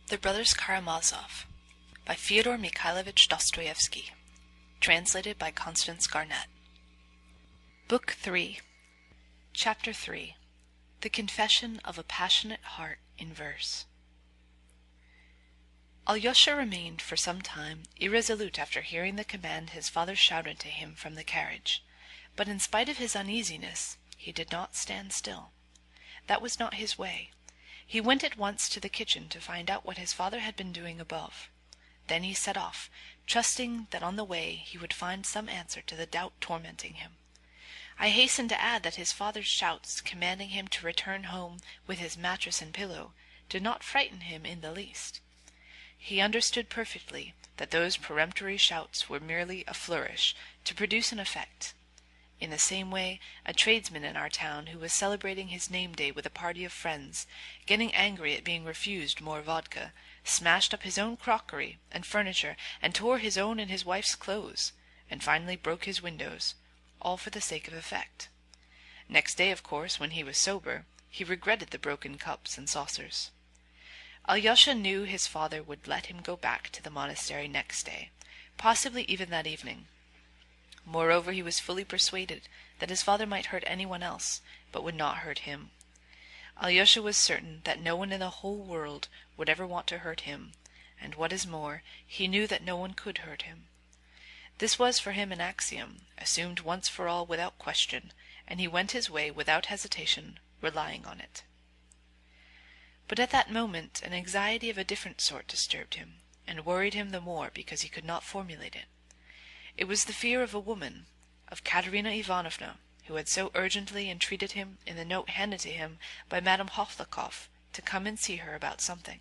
The Brothers Karamazov by Fyodor Dostoevsky. Translated by Constance Garnett. Book 3. Chapter 3. The Confession of a Passionate Heart in Verse. Alyosha remained for some time irresolute after hearing the command his father shouted to him from the carriage, but in spite of his uneasiness he did not stand still. That was not his way. He went at once to the kitchen to find out what his father had been doing above. Then he set off, trusting that on the way he would find some answer to the doubt tormenting him. I hasten to add that his father's shouts commanding him to return home with his mattress and pillow did not frighten him in the least. He understood perfectly that those peremptory shouts were merely a flourish to produce an effect. In the same way, a tradesman in our town who was celebrating his name-day with a party of friends, getting angry at being refused more vodka, smashed up his own crockery and furniture and tore his own and his wife's clothes, and finally broke his windows, all for the sake of effect. Next day, of course, when he was sober, he regretted the broken cups and saucers. Alyosha knew his father would let him go back to the monastery next day, possibly even that evening. Moreover, he was fully persuaded that his father might hurt anyone else, but would not hurt him. Alyosha was certain that no one in the whole world would ever want to hurt him, and what is more, he knew that no one could hurt him. This was for him an axiom, assumed once for all without question, and he went his way without hesitation, relying on it. But at that moment an anxiety of a different sort disturbed him, and worried him the more because he could not formulate it. It was the fear of a woman, of Katerina Ivanovna, who had so urgently entreated him in the note handed to him by Madame Hovlikov to come and see her about something.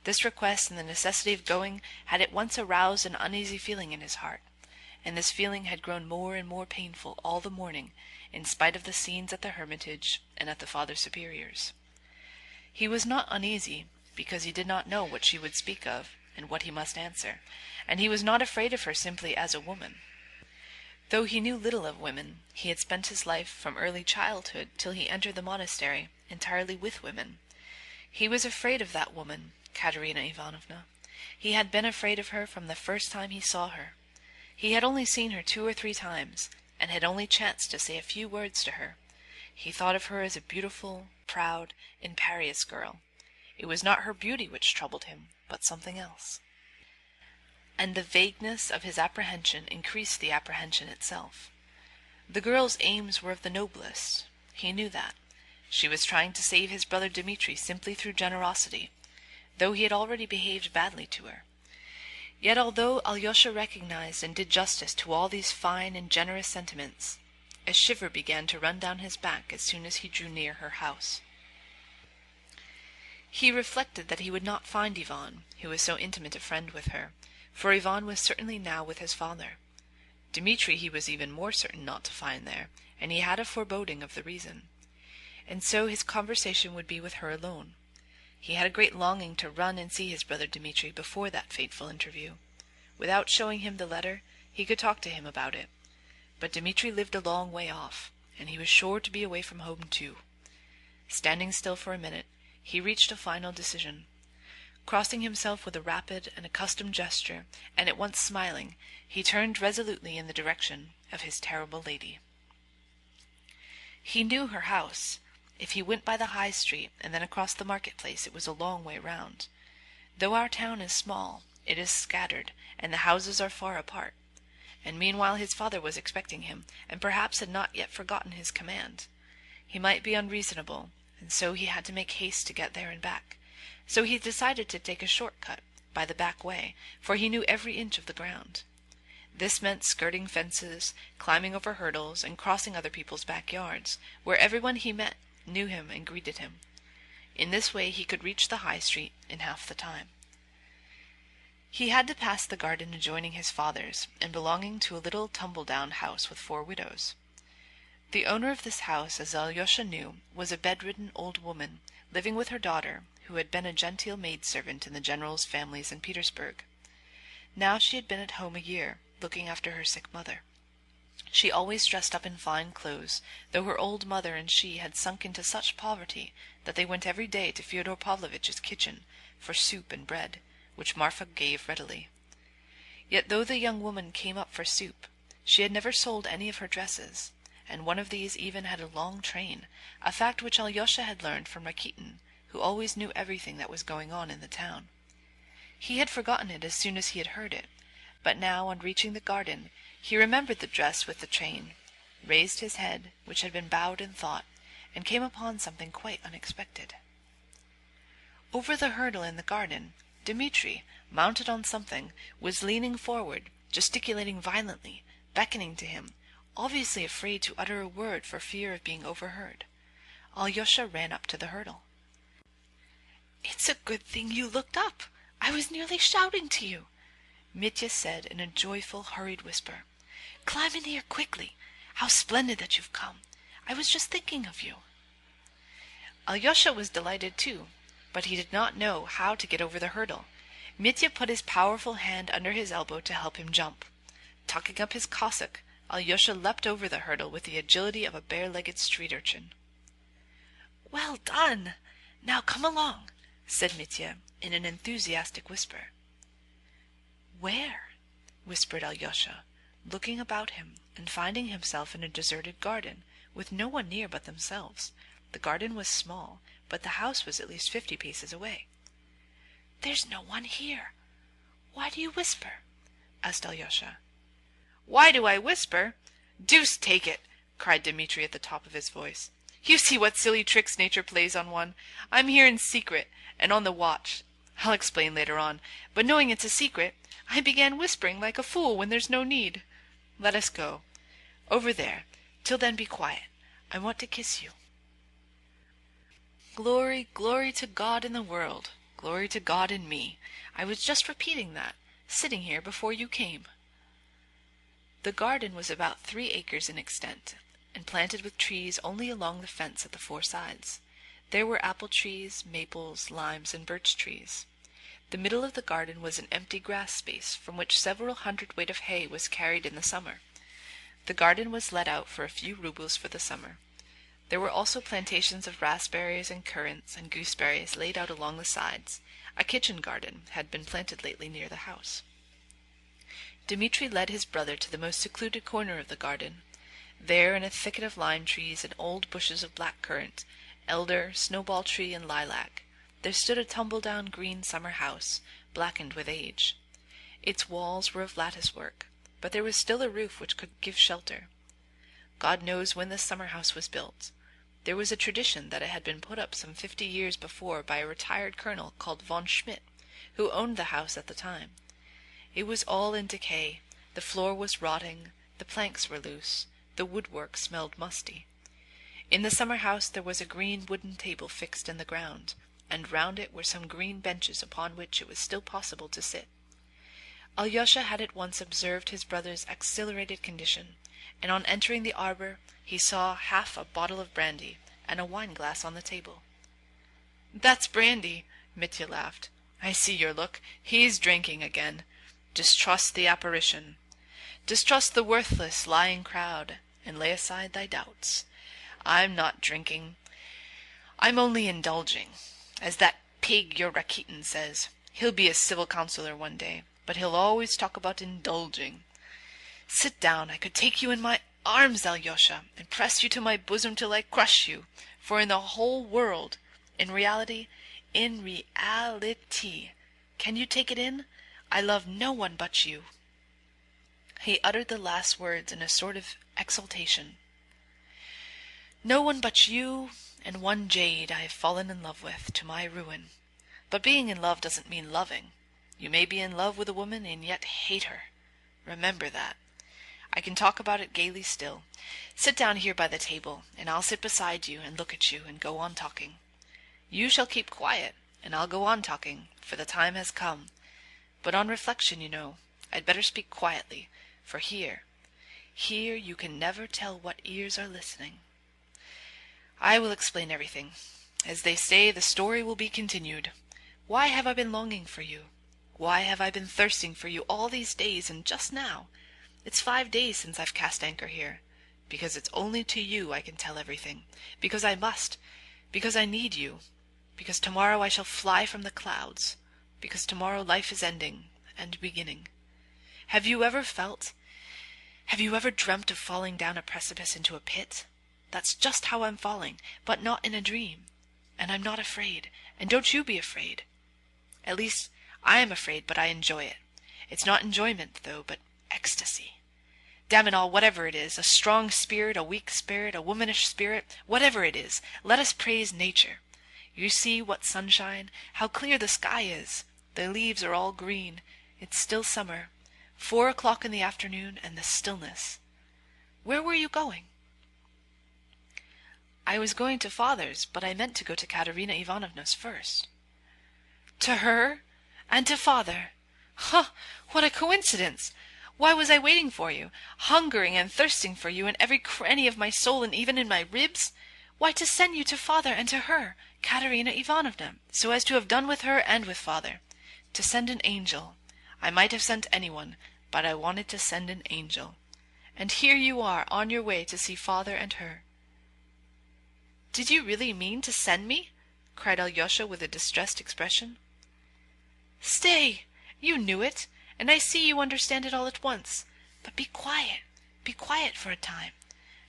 This request and the necessity of going had at once aroused an uneasy feeling in his heart, and this feeling had grown more and more painful all the morning, in spite of the scenes at the Hermitage and at the Father Superior's. He was not uneasy, because he did not know what she would speak of, and what he must answer, and he was not afraid of her simply as a woman. Though he knew little of women, he had spent his life from early childhood till he entered the monastery entirely with women. He was afraid of that woman, Katerina Ivanovna. He had been afraid of her from the first time he saw her. He had only seen her 2 or 3 times, and had only chanced to say a few words to her. He thought of her as a beautiful, proud, imperious girl. It was not her beauty which troubled him, but something else. And the vagueness of his apprehension increased the apprehension itself. The girl's aims were of the noblest. He knew that. She was trying to save his brother Dmitri simply through generosity, though he had already behaved badly to her. Yet although Alyosha recognized and did justice to all these fine and generous sentiments, a shiver began to run down his back as soon as he drew near her house. He reflected that he would not find Ivan, who was so intimate a friend with her, for Ivan was certainly now with his father. Dmitri he was even more certain not to find there, and he had a foreboding of the reason. And so his conversation would be with her alone. He had a great longing to run and see his brother Dmitri before that fateful interview. Without showing him the letter, he could talk to him about it. But Dmitri lived a long way off, and he was sure to be away from home too. Standing still for a minute, he reached a final decision. Crossing himself with a rapid and accustomed gesture, and at once smiling, he turned resolutely in the direction of his terrible lady. He knew her house. If he went by the High Street and then across the market-place, it was a long way round. Though our town is small, it is scattered, and the houses are far apart. And meanwhile his father was expecting him, and perhaps had not yet forgotten his command. He might be unreasonable, and so he had to make haste to get there and back. So he decided to take a short cut, by the back way, for he knew every inch of the ground. This meant skirting fences, climbing over hurdles, and crossing other people's backyards, where everyone he met knew him and greeted him. In this way he could reach the High Street in half the time. He had to pass the garden adjoining his father's, and belonging to a little tumble-down house with 4 widows. The owner of this house, as Alyosha knew, was a bedridden old woman, living with her daughter, who had been a genteel maidservant in the general's families in Petersburg. Now she had been at home a year, looking after her sick mother. She always dressed up in fine clothes, though her old mother and she had sunk into such poverty that they went every day to Fyodor Pavlovitch's kitchen, for soup and bread, which Marfa gave readily. Yet though the young woman came up for soup, she had never sold any of her dresses, and one of these even had a long train, a fact which Alyosha had learned from Rakitin, who always knew everything that was going on in the town. He had forgotten it as soon as he had heard it, but now, on reaching the garden, he remembered the dress with the train, raised his head, which had been bowed in thought, and came upon something quite unexpected. Over the hurdle in the garden, Dmitri, mounted on something, was leaning forward, gesticulating violently, beckoning to him, obviously afraid to utter a word for fear of being overheard. Alyosha ran up to the hurdle. "It's a good thing you looked up. I was nearly shouting to you," Mitya said in a joyful, hurried whisper. "Climb in here quickly. How splendid that you've come. I was just thinking of you." Alyosha was delighted too, but he did not know how to get over the hurdle. Mitya put his powerful hand under his elbow to help him jump. Tucking up his cassock, Alyosha leapt over the hurdle with the agility of a bare-legged street urchin. "Well done! Now come along," said Mitya in an enthusiastic whisper. "Where?" whispered Alyosha, looking about him and finding himself in a deserted garden, with no one near but themselves. The garden was small, but the house was at least 50 paces away. "There's no one here. Why do you whisper?" asked Alyosha. "Why do I whisper? Deuce take it!" cried Dmitri at the top of his voice. "You see what silly tricks nature plays on one. I'm here in secret, and on the watch. I'll explain later on, but knowing it's a secret, I began whispering like a fool when there's no need. Let us go. Over there. Till then be quiet. I want to kiss you." Glory, glory to God in the world. Glory to God in me. I was just repeating that, sitting here before you came. The garden was about 3 acres in extent, and planted with trees only along the fence at the 4 sides. There were apple trees, maples, limes, and birch trees. The middle of the garden was an empty grass space from which several hundredweight of hay was carried in the summer. The garden was let out for a few rubles for the summer. There were also plantations of raspberries and currants and gooseberries laid out along the sides. A kitchen garden had been planted lately near the house. Dmitri led his brother to the most secluded corner of the garden. There, in a thicket of lime trees and old bushes of black currant, elder, snowball tree, and lilac, there stood a tumble-down green summer house, blackened with age. Its walls were of lattice work, but there was still a roof which could give shelter. God knows when this summer house was built. There was a tradition that it had been put up some 50 years before by a retired colonel called von Schmidt, who owned the house at the time. It was all in decay. The floor was rotting, the planks were loose, the woodwork smelled musty. In the summer house there was a green wooden table fixed in the ground, and round it were some green benches upon which it was still possible to sit. Alyosha had at once observed his brother's accelerated condition, and on entering the arbor he saw half a bottle of brandy and a wine-glass on the table. "That's brandy," Mitya laughed. "I see your look. He's drinking again. Distrust the apparition. Distrust the worthless, lying crowd, and lay aside thy doubts. I'm not drinking. I'm only indulging. As that pig your Rakitin says, he'll be a civil councillor one day, but he'll always talk about indulging. Sit down. I could take you in my arms, Alyosha, and press you to my bosom till I crush you, for in the whole world, in reality, can you take it in? I love no one but you." He uttered the last words in a sort of exultation. "No one but you and one jade I have fallen in love with, to my ruin. But being in love doesn't mean loving. You may be in love with a woman and yet hate her. Remember that. I can talk about it gaily still. Sit down here by the table, and I'll sit beside you and look at you and go on talking. You shall keep quiet, and I'll go on talking, for the time has come. But on reflection, you know, I'd better speak quietly, for here you can never tell what ears are listening. I will explain everything. As they say, the story will be continued. Why have I been longing for you? Why have I been thirsting for you all these days, and just now? It's 5 days since I've cast anchor here. Because it's only to you I can tell everything. Because I must. Because I need you. because tomorrow I shall fly from the clouds, because tomorrow life is ending and beginning. Have you ever dreamt of falling down a precipice into a pit? That's just how I'm falling, but not in a dream. And I'm not afraid, and don't you be afraid. At least, I am afraid, but I enjoy it. It's not enjoyment, though, but ecstasy. Damn it all, whatever it is, a strong spirit, a weak spirit, a womanish spirit, whatever it is, let us praise nature. You see what sunshine, how clear the sky is. The leaves are all green. It's still summer. 4 o'clock in the afternoon, and the stillness. Where were you going? I was going to father's, but I meant to go to Katerina Ivanovna's first. To her? And to father? Ha! What a coincidence! Why was I waiting for you, hungering and thirsting for you in every cranny of my soul and even in my ribs? Why, to send you to father and to her, Katerina Ivanovna, so as to have done with her and with father. To send an angel. I might have sent anyone, but I wanted to send an angel. And here you are on your way to see father and her. Did you really mean to send me? Cried Alyosha with a distressed expression. Stay! You knew it, and I see you understand it all at once. But be quiet for a time.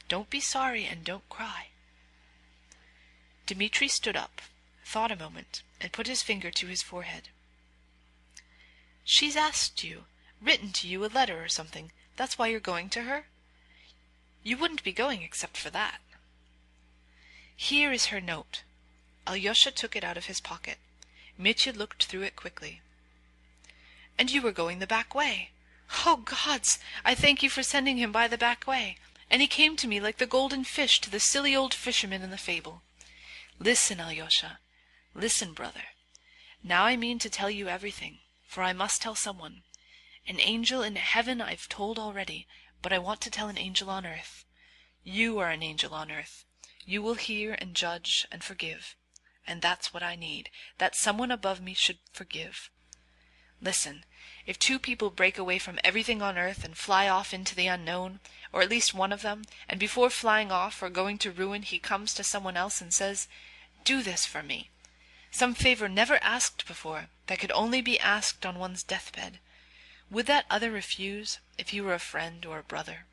Don't be sorry and don't cry. Dmitri stood up, thought a moment, and put his finger to his forehead. She's asked you, written to you a letter or something. That's why you're going to her? You wouldn't be going except for that. Here is her note. Alyosha took it out of his pocket. Mitya looked through it quickly. And you were going the back way. Oh, gods! I thank you for sending him by the back way. And he came to me like the golden fish to the silly old fisherman in the fable. Listen, Alyosha. Listen, brother. Now I mean to tell you everything, for I must tell someone. An angel in heaven I've told already, but I want to tell an angel on earth. You are an angel on earth. You will hear and judge and forgive. And that's what I need, that someone above me should forgive. Listen, if 2 people break away from everything on earth and fly off into the unknown, or at least one of them, and before flying off or going to ruin he comes to someone else and says, "Do this for me," some favor never asked before, that could only be asked on one's deathbed, would that other refuse if he were a friend or a brother?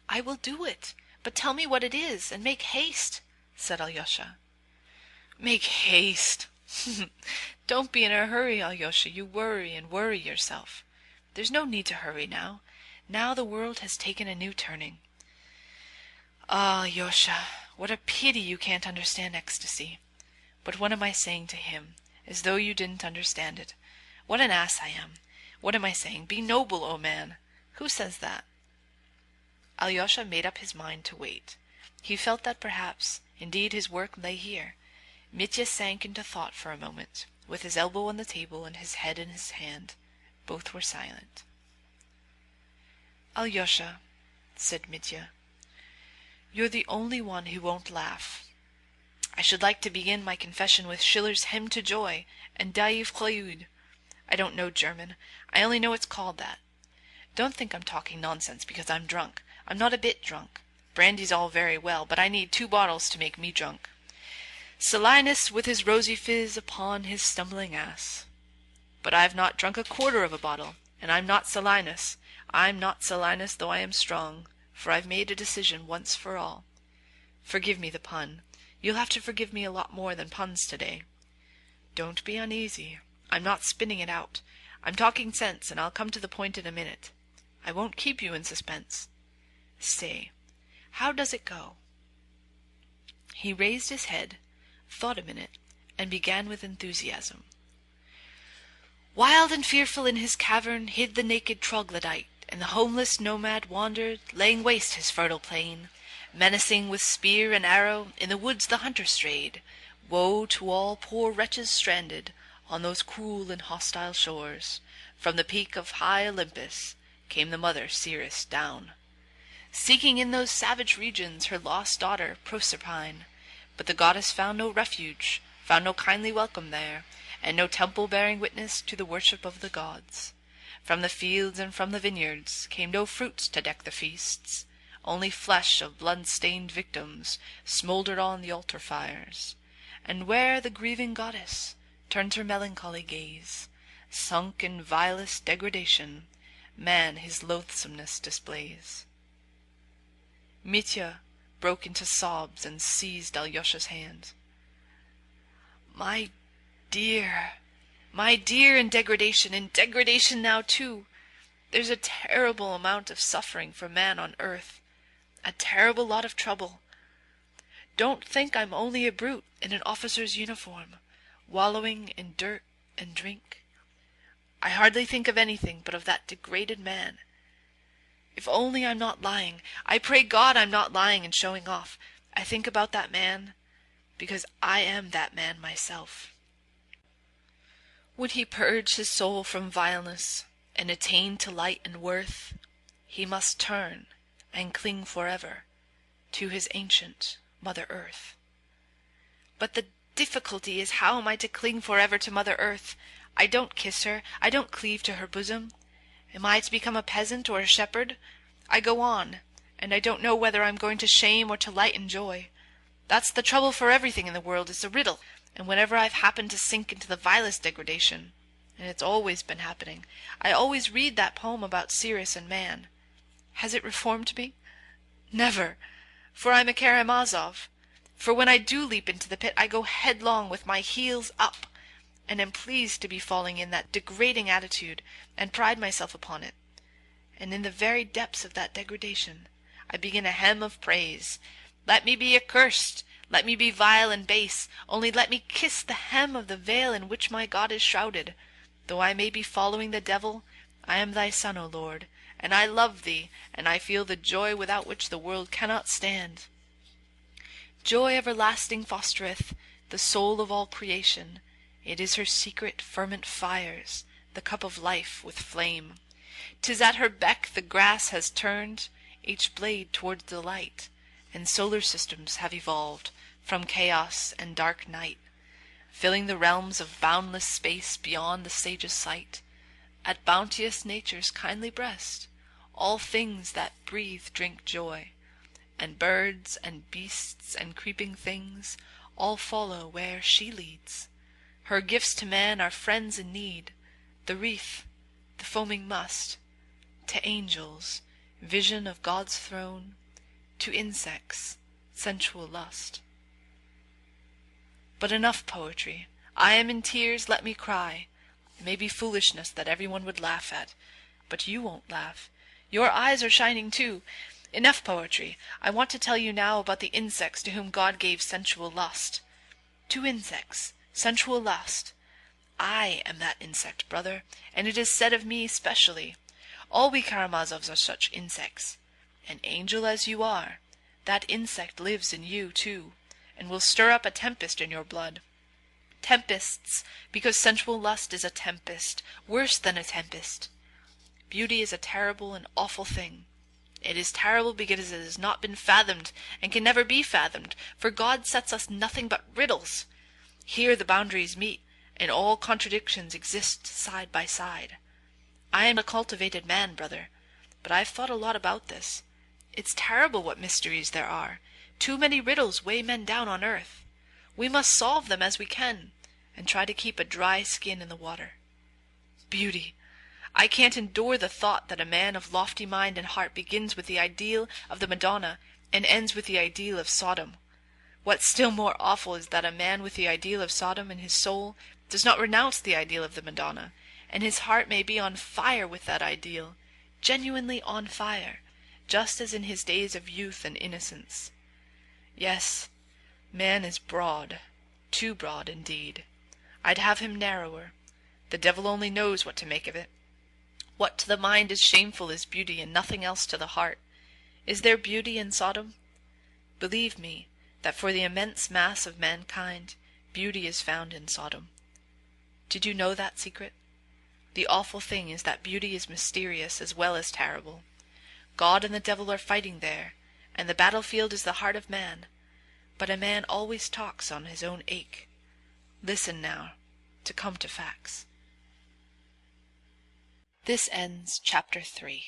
I will do it, but tell me what it is, and make haste, said Alyosha. Make haste! Don't be in a hurry, Alyosha, you worry and worry yourself. There's no need to hurry now. Now the world has taken a new turning. Ah, Alyosha, what a pity you can't understand ecstasy. But what am I saying to him, as though you didn't understand it? What an ass I am. What am I saying? Be noble, O man. Who says that? Alyosha made up his mind to wait. He felt that perhaps, indeed, his work lay here. Mitya sank into thought for a moment, with his elbow on the table and his head in his hand. Both were silent. Alyosha, said Mitya, you're the only one who won't laugh. I should like to begin my confession with Schiller's Hymn to Joy and Die Freude. I don't know German. I only know it's called that. Don't think I'm talking nonsense because I'm drunk. I'm not a bit drunk. Brandy's all very well, but I need 2 bottles to make me drunk. Silenus with his rosy fizz upon his stumbling ass. But I've not drunk a quarter of a bottle, and I'm not Silenus. I'm not Silenus, though I am strong, for I've made a decision once for all. Forgive me the pun. You'll have to forgive me a lot more than puns today. Don't be uneasy. I'm not spinning it out. I'm talking sense, and I'll come to the point in a minute. I won't keep you in suspense. Say, how does it go? He raised his head, thought a minute, and began with enthusiasm. Wild and fearful in his cavern hid the naked troglodyte, and the homeless nomad wandered, laying waste his fertile plain. Menacing with spear and arrow, in the woods the hunter strayed. Woe to all poor wretches stranded on those cruel and hostile shores. From the peak of high Olympus came the mother Ceres down, seeking in those savage regions her lost daughter Proserpine. But the goddess found no refuge, found no kindly welcome there, and no temple bearing witness to the worship of the gods. From the fields and from the vineyards came no fruits to deck the feasts. Only flesh of blood-stained victims smouldered on the altar fires. And where the grieving goddess turns her melancholy gaze, sunk in vilest degradation, man his loathsomeness displays. Mitya broke into sobs and seized Alyosha's hand. My dear, in degradation now too. There's a terrible amount of suffering for man on earth, a terrible lot of trouble. Don't think I'm only a brute in an officer's uniform, wallowing in dirt and drink. I hardly think of anything but of that degraded man. If only I'm not lying, I pray God I'm not lying and showing off. I think about that man because I am that man myself. Would he purge his soul from vileness and attain to light and worth, he must turn and cling forever to his ancient Mother Earth. But the difficulty is, how am I to cling forever to Mother Earth? I don't kiss her, I don't cleave to her bosom. Am I to become a peasant or a shepherd? I go on, and I don't know whether I'm going to shame or to light and joy. That's the trouble for everything in the world, it's a riddle. And whenever I've happened to sink into the vilest degradation, and it's always been happening, I always read that poem about Cirrus and man. Has it reformed me? Never, for I'm a Karamazov. For when I do leap into the pit, I go headlong with my heels up, and am pleased to be falling in that degrading attitude, and pride myself upon it. And in the very depths of that degradation, I begin a hymn of praise. Let me be accursed, let me be vile and base, only let me kiss the hem of the veil in which my God is shrouded. Though I may be following the devil, I am thy son, O Lord, and I love thee, and I feel the joy without which the world cannot stand. Joy everlasting fostereth the soul of all creation. It is her secret ferment fires the cup of life with flame. 'Tis at her beck the grass has turned each blade towards the light, and solar systems have evolved from chaos and dark night, filling the realms of boundless space beyond the sage's sight. At bounteous nature's kindly breast all things that breathe drink joy, and birds and beasts and creeping things all follow where she leads. Her gifts to man are friends in need, the wreath, the foaming must, to angels, vision of God's throne, to insects, sensual lust. But enough poetry. I am in tears, let me cry. It may be foolishness that everyone would laugh at, but you won't laugh. Your eyes are shining too. Enough poetry. I want to tell you now about the insects to whom God gave sensual lust. To insects, sensual lust. I am that insect, brother, and it is said of me specially. All we Karamazovs are such insects. An angel as you are, that insect lives in you too, and will stir up a tempest in your blood. Tempests, because sensual lust is a tempest, worse than a tempest. Beauty is a terrible and awful thing. It is terrible because it has not been fathomed and can never be fathomed, for God sets us nothing but riddles. Here the boundaries meet, and all contradictions exist side by side. I am a cultivated man, brother, but I've thought a lot about this. It's terrible what mysteries there are. Too many riddles weigh men down on earth. We must solve them as we can, and try to keep a dry skin in the water. Beauty! I can't endure the thought that a man of lofty mind and heart begins with the ideal of the Madonna and ends with the ideal of Sodom. What's still more awful is that a man with the ideal of Sodom in his soul does not renounce the ideal of the Madonna, and his heart may be on fire with that ideal, genuinely on fire, just as in his days of youth and innocence. Yes, man is broad, too broad indeed. I'd have him narrower. The devil only knows what to make of it. What to the mind is shameful is beauty, and nothing else to the heart. Is there beauty in Sodom? Believe me, that for the immense mass of mankind, beauty is found in Sodom. Did you know that secret? The awful thing is that beauty is mysterious as well as terrible. God and the devil are fighting there, and the battlefield is the heart of man. But a man always talks on his own ache. Listen now, to come to facts. This ends Chapter 3.